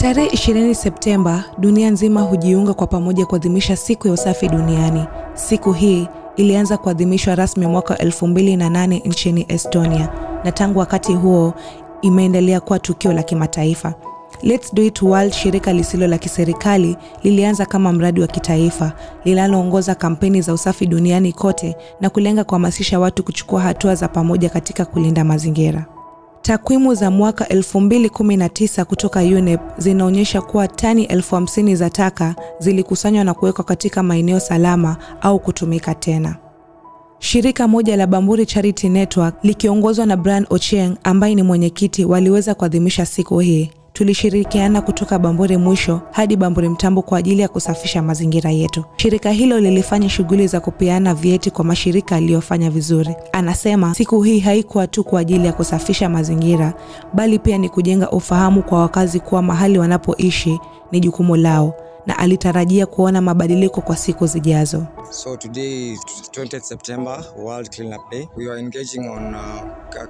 Tarehe 20 Septemba, dunia nzima hujiunga kwa pamoja kuadhimisha siku ya usafi duniani. Siku hii ilianza kuadhimishwa rasmi mwaka 2008 nchini Estonia, na tangu wakati huo imeendelea kuwa tukio la kimataifa. Let's Do It World, shirika lisilo la kiserikali, lilianza kama mradi wa kitaifa linaloongoza kampeni za usafi duniani kote na kulenga kuhamasisha watu kuchukua hatua za pamoja katika kulinda mazingira. Takwimu za mwaka 2019 kutoka UNEP zinaonyesha kuwa tani 50,000 za taka zilikusanywa na kuwekwa katika maeneo salama au kutumika tena. Shirika moja la Bamburi Charity Network likiongozwa na Brian Ochieng ambaye ni mwenyekiti waliweza kuadhimisha siku hii. Tulishirikiana kutoka Bamburi Mwisho hadi Bamburi Mtambo kwa ajili ya kusafisha mazingira yetu. Shirika hilo lilifanya shughuli za kupeana vyeti kwa mashirika yaliyofanya vizuri. Anasema siku hii haikuwa tu kwa ajili ya kusafisha mazingira, bali pia ni kujenga ufahamu kwa wakazi kuwa mahali wanapoishi ni jukumu lao, na alitarajia kuona mabadiliko kwa siku zijazo. So today, 20th September, World Cleanup Day. We are engaging on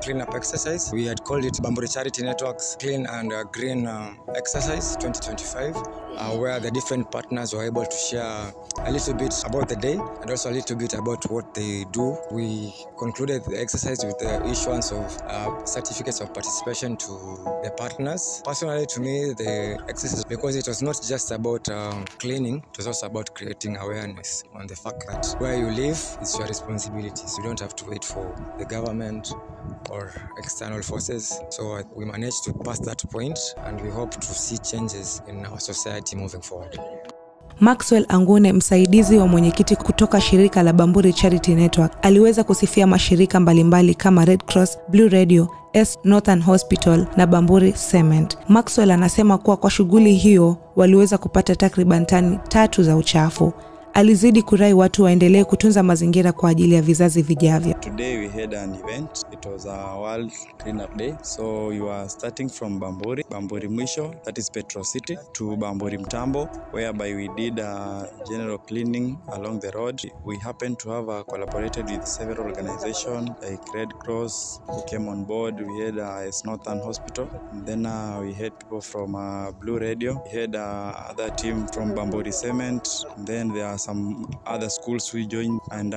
cleanup exercise. We had called it Bamburi Charity Network's Clean and Green Exercise 2025, where the different partners were able to share a little bit about the day and also a little bit about what they do. We concluded the exercise with the issuance of certificates of participation to the partners. Personally, to me, the exercise, because it was not just about cleaning, it was also about creating awareness on the fact that where you live is your responsibility. So you don't have to wait for the government or external forces. So we managed to pass that point, and we hope to see changes in our society moving forward. Maxwell Angune, msaidizi wa mwenyekiti kutoka shirika la Bamburi Charity Network, aliweza kusifia mashirika mbalimbali kama Red Cross, Blue Radio, Northern Hospital na Bamburi Cement. Maxwell anasema kuwa kwa shughuli hiyo waliweza kupata takriban tani 3 za uchafu. Alizidi kurai watu waendelee kutunza mazingira kwa ajili ya vizazi vijavyo. Today we had an event. It was a World Cleanup Day. So you are starting from Bamburi Mwisho, that is Petro City, to Bamburi Mtambo, whereby we did a general cleaning along the road. We happened to have collaborated with several organizations like Red Cross who came on board. We had Northern Hospital. And then we had people from Blue Radio. We had other team from Bamburi Cement. And then there are some other schools we joined, and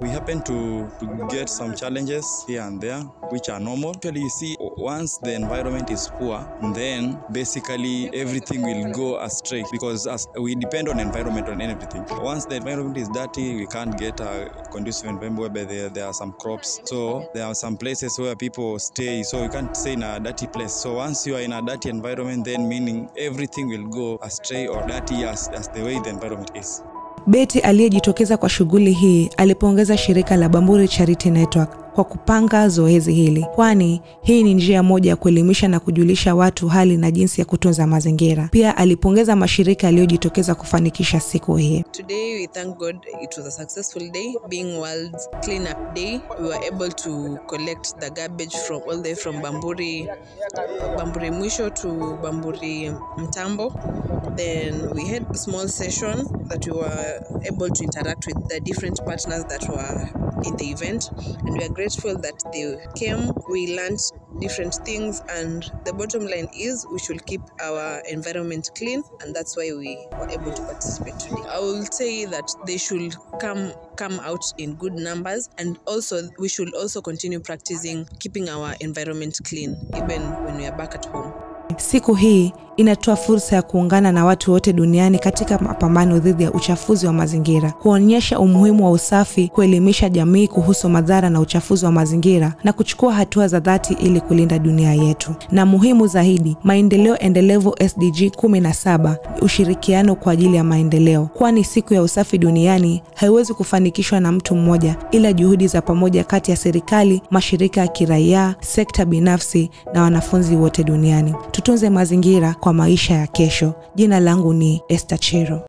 we happen to get some challenges here and there, which are normal. Actually, you see, once the environment is poor, then basically everything will go astray, because as we depend on environment on everything. Once the environment is dirty, we can't get a conducive environment where there are some crops. So there are some places where people stay, so you can't stay in a dirty place. So once you are in a dirty environment, then meaning everything will go astray or dirty as the way the environment is. Betty aliyejitokeza kwa shughuli hii alipongeza shirika la Bamburi Charity Network kwa kupanga zoezi hili, kwani hii ni njia moja ya kuelimisha na kujulisha watu hali na jinsi ya kutunza mazingira. Pia alipongeza mashirika yaliyojitokeza kufanikisha siku hii. Today we thank God it was a successful day, being World Cleanup Day. We were able to collect the garbage from all the way from Bamburi Mwisho to Bamburi Mtambo. Then we had a small session that we were able to interact with the different partners that were in the event, and we are grateful that they came. We learned different things, and the bottom line is we should keep our environment clean, and that's why we were able to participate today. I will say that they should come out in good numbers, and also we should also continue practicing keeping our environment clean even when we are back at home. Siku hii inatoa fursa ya kuungana na watu wote duniani katika mapambano dhidi ya uchafuzi wa mazingira, kuonyesha umuhimu wa usafi, kuelimisha jamii kuhusu madhara na uchafuzi wa mazingira, na kuchukua hatua za dhati ili kulinda dunia yetu. Na muhimu zaidi, maendeleo endelevu SDG 17, ushirikiano kwa ajili ya maendeleo, kwani siku ya usafi duniani haiwezi kufanikishwa na mtu mmoja, ila juhudi za pamoja kati ya serikali, mashirika ya kiraia, sekta binafsi na wanafunzi wote duniani. Tutunze mazingira kwa maisha ya kesho. Jina langu ni Esther Chero.